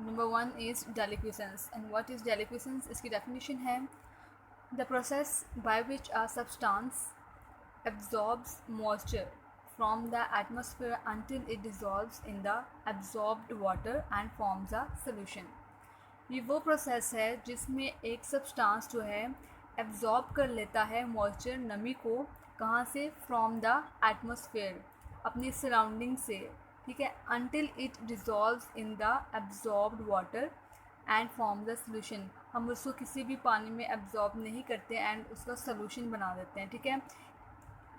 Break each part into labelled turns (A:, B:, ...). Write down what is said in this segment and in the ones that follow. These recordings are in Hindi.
A: Number 1 is deliquescence. And what is deliquescence? इसकी डेफिनेशन है the process by which a substance absorbs moisture from the atmosphere until it dissolves in the absorbed water and forms a solution। ये वो प्रोसेस है जिसमें एक सब्सटेंस जो है एब्जॉर्ब कर लेता है मॉइस्चर, नमी को, कहाँ से? फ्रॉम द एटमॉस्फेयर, अपनी सराउंडिंग से, ठीक है, until it dissolves in the absorbed water and forms the solution। हम उसको किसी भी पानी में एब्जॉर्ब नहीं करते एंड उसका सोल्यूशन बना देते हैं, ठीक है।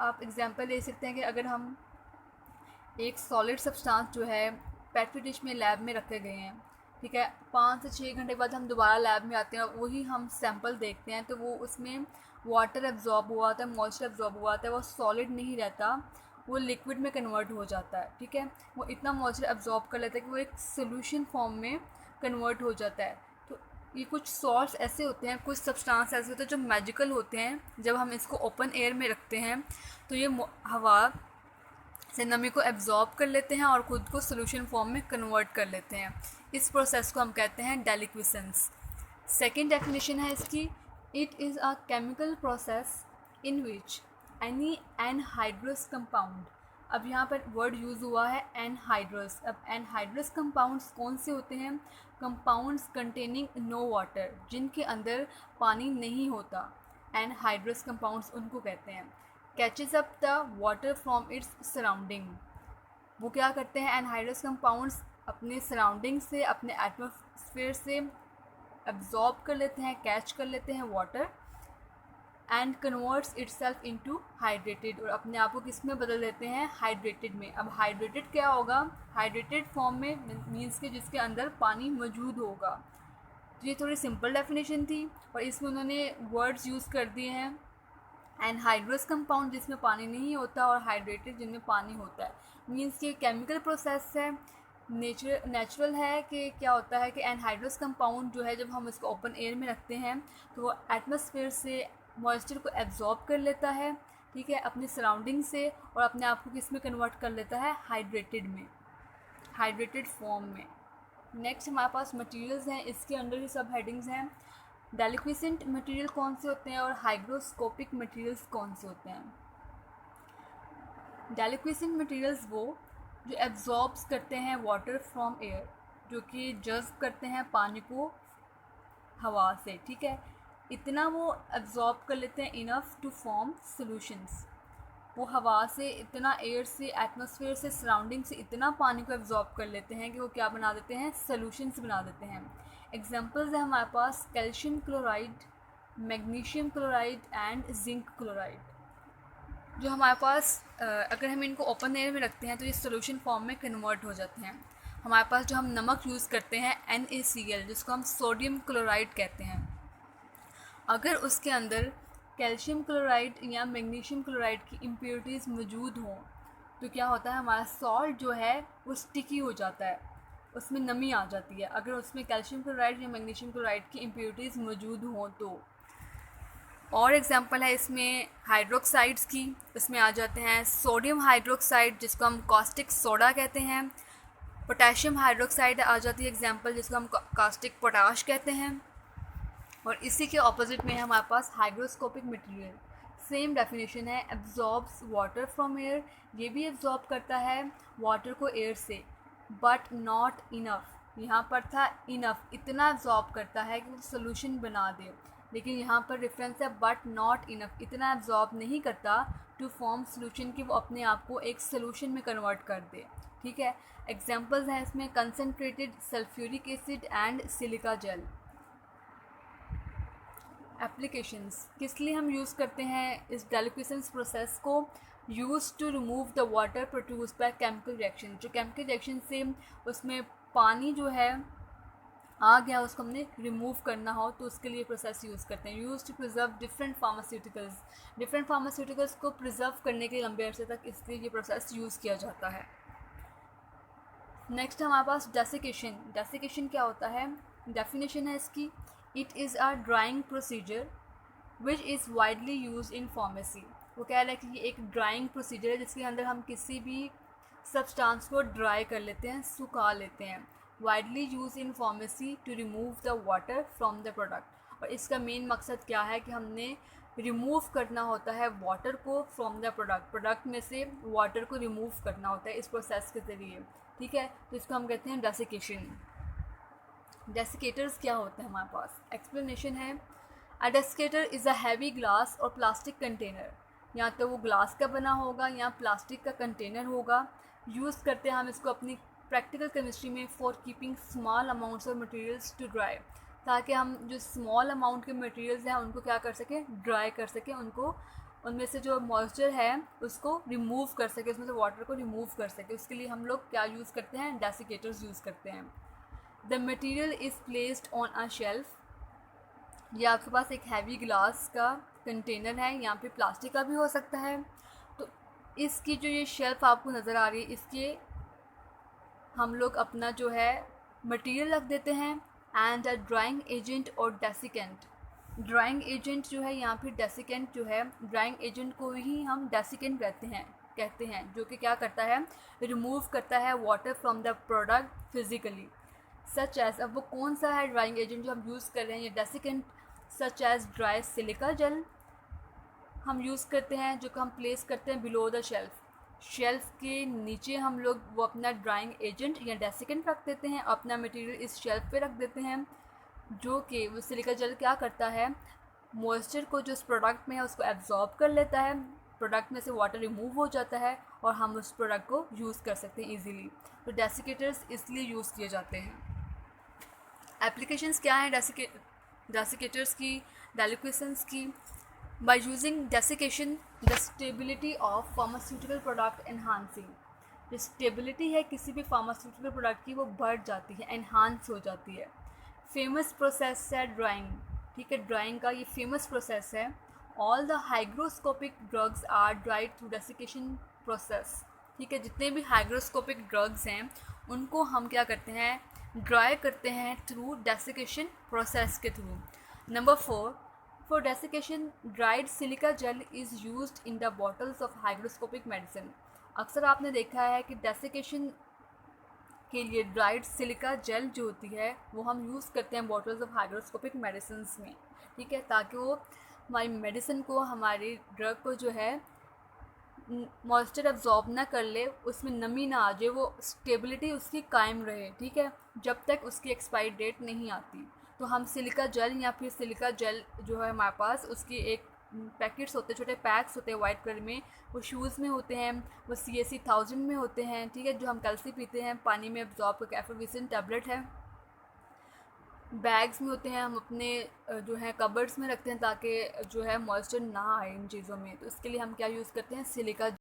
A: आप एग्जांपल ले सकते हैं कि अगर हम एक सॉलिड सब्सटेंस जो है पेट्री डिश में लैब में रखे गए हैं, ठीक है, 5 से 6 घंटे बाद हम दोबारा लैब में आते हैं और वही हम सैंपल देखते हैं तो वो उसमें वाटर एब्जॉर्ब हुआ होता है, मॉइस्चर एब्जॉर्ब हुआ होता है, वो सॉलिड नहीं रहता, वो लिक्विड में कन्वर्ट हो जाता है, ठीक है। वो इतना मॉइस्चर एब्जॉर्ब कर लेता है कि वो एक सोल्यूशन फॉर्म में कन्वर्ट हो जाता है। तो ये कुछ सॉल्ट्स ऐसे होते हैं, कुछ सब्सटेंस ऐसे होते हैं जो मैजिकल होते हैं। जब हम इसको ओपन एयर में रखते हैं तो ये हवा से नमी को एब्जॉर्ब कर लेते हैं और ख़ुद को सोल्यूशन फॉर्म में कन्वर्ट कर लेते हैं। इस प्रोसेस को हम कहते हैं डेलिक्विसेंस। सेकेंड डेफिनेशन है इसकी, it is a chemical process in which any anhydrous compound. अब यहाँ पर वर्ड यूज़ हुआ है एनहाइड्रस। अब एनहाइड्रस कंपाउंड्स कौन से होते हैं? कंपाउंड्स कंटेनिंग नो वाटर, जिनके अंदर पानी नहीं होता, एनहाइड्रस कंपाउंड्स उनको कहते हैं। Catches up the water from its surrounding. वो क्या करते हैं? एनहाइड्रस कंपाउंड्स अपने सराउंडिंग से, अपने एटमॉस्फेयर से एब्जॉर्ब कर लेते हैं, कैच कर लेते हैं water and converts itself into hydrated, और अपने आप को किस में बदल देते हैं? हाइड्रेटेड में। अब हाइड्रेटेड क्या होगा? हाइड्रेटेड फॉर्म में मीन्स के जिसके अंदर पानी मौजूद होगा। तो ये थोड़ी सिंपल डेफिनेशन थी और इसमें उन्होंने वर्ड्स यूज़ कर दिए हैं, एनहाइड्रस कंपाउंड जिसमें पानी नहीं होता और हाइड्रेटेड जिनमें पानी होता है। मीन्स कि केमिकल प्रोसेस है, नेचुरल है कि क्या होता है कि एनहाइड्रस कंपाउंड जो है जब हम इसको ओपन एयर में रखते हैं तो वो एटमॉस्फेयर से मॉइस्चर को एब्जॉर्ब कर लेता है, ठीक है, अपनी सराउंडिंग से, और अपने आप को किस में कन्वर्ट कर लेता है? हाइड्रेटेड में, हाइड्रेटेड फॉर्म में। नेक्स्ट हमारे पास मटेरियल्स हैं, इसके अंदर ही सब हेडिंग्स हैं। डेलिक्विसेंट मटेरियल कौन से होते हैं और हाइग्रोस्कोपिक मटेरियल्स कौन से होते हैं? डेलिक्विसेंट मटेरियल्स वो जो एब्जॉर्ब्स करते हैं वाटर फ्रॉम एयर, जो कि जज्ब करते हैं पानी को हवा से, ठीक है, इतना वो एब्जॉर्ब कर लेते हैं इनफ टू फॉर्म सॉल्यूशंस। वो हवा से इतना, एयर से, एटमॉस्फेयर से, सराउंडिंग से इतना पानी को एब्जॉर्ब कर लेते हैं कि वो क्या बना देते हैं? सॉल्यूशंस बना देते हैं। एग्जांपल्स हैं हमारे पास calcium chloride, magnesium chloride and zinc chloride. जो हमारे पास अगर हम इनको ओपन एयर में रखते हैं तो ये सॉल्यूशन फॉर्म में कन्वर्ट हो जाते हैं। हमारे पास जो हम नमक यूज़ करते हैं NaCl, जिसको हम सोडियम क्लोराइड कहते हैं, अगर उसके अंदर कैल्शियम क्लोराइड या मैग्नीशियम क्लोराइड की इम्प्योरिटीज़ मौजूद हों तो क्या होता है? हमारा सॉल्ट जो है वो स्टिकी हो जाता है, उसमें नमी आ जाती है अगर उसमें कैल्शियम क्लोराइड या मैग्नीशियम क्लोराइड की इम्प्योरिटीज़ मौजूद हों तो। और एग्जांपल है इसमें हाइड्रोक्साइड्स की, इसमें आ जाते हैं सोडियम हाइड्रोक्साइड जिसको हम कॉस्टिक सोडा कहते हैं, पोटेशियम हाइड्रोक्साइड आ जाती है एग्जांपल, जिसको हम कास्टिक पोटाश कहते हैं। और इसी के ऑपोजिट में है हमारे पास हाइग्रोस्कोपिक मटेरियल। सेम डेफिनेशन है, एब्जॉर्ब्स वाटर फ्रॉम एयर, ये भी एब्जॉर्ब करता है वाटर को एयर से, बट नॉट इनफ। यहाँ पर था इनफ, इतना एब्जॉर्ब करता है कि वो सोल्यूशन बना दे, लेकिन यहाँ पर रेफरेंस है बट नॉट इनफ, इतना एब्जॉर्ब नहीं करता टू फॉर्म सोल्यूशन कि वो अपने आप को एक सोल्यूशन में कन्वर्ट कर दे, ठीक है। एग्जांपल्स हैं इसमें concentrated sulphuric acid and silica gel. Applications किस लिए हम यूज़ करते हैं इस डेलिक्विसेंस प्रोसेस को? Use to remove the water produced by chemical reaction. जो केमिकल रिएक्शन से उसमें पानी जो है आ गया, उसको हमने रिमूव करना हो तो उसके लिए प्रोसेस यूज़ करते हैं। Use to preserve different pharmaceuticals को प्रिजर्व करने के लंबे अरसे तक इसलिए ये प्रोसेस यूज़ किया जाता है। नेक्स्ट हमारे पास डेसिकेशन। डेसिकेशन क्या होता है? डेफिनेशन है इसकी, it is a drawing procedure which is widely use in pharmacy. वो कह रहा है कि ये एक ड्राइंग प्रोसीजर है जिसके अंदर हम किसी भी सब्सटेंस को ड्राई कर लेते हैं, सुखा लेते हैं। Widely use in pharmacy to remove the water from the product. और इसका मेन मकसद क्या है कि हमने रिमूव करना होता है वाटर को फ्रॉम द प्रोडक्ट में से वाटर को रिमूव करना होता है इस प्रोसेस के ज़रिए, ठीक है। तो इसको हम कहते हैं डेसिकेशन। डेसिकेटर्स क्या होते हैं हमारे पास, एक्सप्लेनेशन है। A desiccator is a heavy glass और प्लास्टिक कंटेनर, या तो वो ग्लास का बना होगा या प्लास्टिक का कंटेनर होगा। यूज़ करते हैं हम इसको अपनी प्रैक्टिकल केमिस्ट्री में for keeping small amounts of materials to dry, ताकि हम जो स्मॉल अमाउंट के मटेरियल्स हैं उनको क्या कर सकें, ड्राई कर सकें, उनको उनमें से जो मॉइस्चर है उसको रिमूव कर सके, उसमें से वाटर को रिमूव कर सके। उसके लिए हम लोग क्या यूज़ करते हैं, डेसिकेटर्स यूज़ करते हैं। The material is placed on a shelf, ये आपके पास एक हैवी ग्लास का कंटेनर है, यहाँ पे प्लास्टिक का भी हो सकता है। तो इसकी जो ये शेल्फ आपको नज़र आ रही है, इसके हम लोग अपना जो है मटेरियल रख देते हैं। एंड अ ड्राइंग एजेंट और डेसिकेंट, ड्राइंग एजेंट जो है यहाँ पे डेसिकेंट जो है, ड्राइंग एजेंट को ही हम डेसिकेंट कहते हैं, जो कि क्या करता है, रिमूव करता है water from the product physically. Such as, अब वो कौन सा है ड्राइंग एजेंट जो हम यूज़ कर रहे हैं, ये desiccant. Such as dry silica gel हम यूज़ करते हैं, जो कि हम प्लेस करते हैं बिलो द शेल्फ, शेल्फ के नीचे हम लोग वो अपना ड्राइंग एजेंट या डेसिकेंट रख देते हैं, अपना मटेरियल इस शेल्फ पे रख देते हैं, जो कि वो सिलिका जेल क्या करता है, मॉइस्चर को जो उस प्रोडक्ट में है उसको एब्जॉर्ब कर लेता है, प्रोडक्ट में से वाटर रिमूव हो जाता है और हम उस प्रोडक्ट को यूज़ कर सकते हैं ईजीली। तो डेसिकेटर्स इसलिए यूज़ किए जाते हैं। एप्लीकेशंस क्या हैं डेसिकेटर्स की, डेलिक्वेशंस की। By using desiccation the stability of pharmaceutical product enhancing, जो स्टेबिलिटी है किसी भी फार्मास्यूटिकल प्रोडक्ट की वो बढ़ जाती है, एनहांस हो जाती है। फेमस प्रोसेस है ड्राइंग, ठीक है, ड्राइंग का ये फेमस प्रोसेस है। All the hygroscopic drugs are dried through desiccation process, ठीक है, जितने भी हाइग्रोस्कोपिक ड्रग्स हैं उनको हम क्या करते हैं, ड्राई करते हैं थ्रू डेसिकेशन प्रोसेस के through. Number 4, for desiccation dried silica gel is used in the bottles of hygroscopic medicine. अक्सर आपने देखा है कि डेसिकेशन के लिए ड्राइड सिलिका जेल जो होती है वो हम यूज़ करते हैं बॉटल्स ऑफ हाइड्रोस्कोपिक मेडिसिन में, ठीक है, ताकि वो हमारी मेडिसिन को, हमारी ड्रग को जो है मॉइस्चर एब्जॉर्ब ना कर ले, उसमें नमी ना आ जाए, वो स्टेबिलिटी उसकी कायम रहे, ठीक है, जब तक उसकी एक्सपायरी डेट नहीं आती। तो हम सिलिका जेल या फिर सिलिका जेल जो है हमारे पास, उसकी एक पैकेट्स होते हैं, छोटे पैक्स होते हैं वाइट कलर में, वो शूज़ में होते हैं, वो CAC 1000 में होते हैं, ठीक है, जो हम कैल्सी पीते हैं पानी में एब्जॉर्ब करके, एफोविसिन टैबलेट है। बैग्स में होते हैं, हम अपने जो है कबर्ड्स में रखते हैं ताकि जो है मॉइस्चर ना आए इन चीज़ों में। तो इसके लिए हम क्या यूज़ करते हैं, सिलिका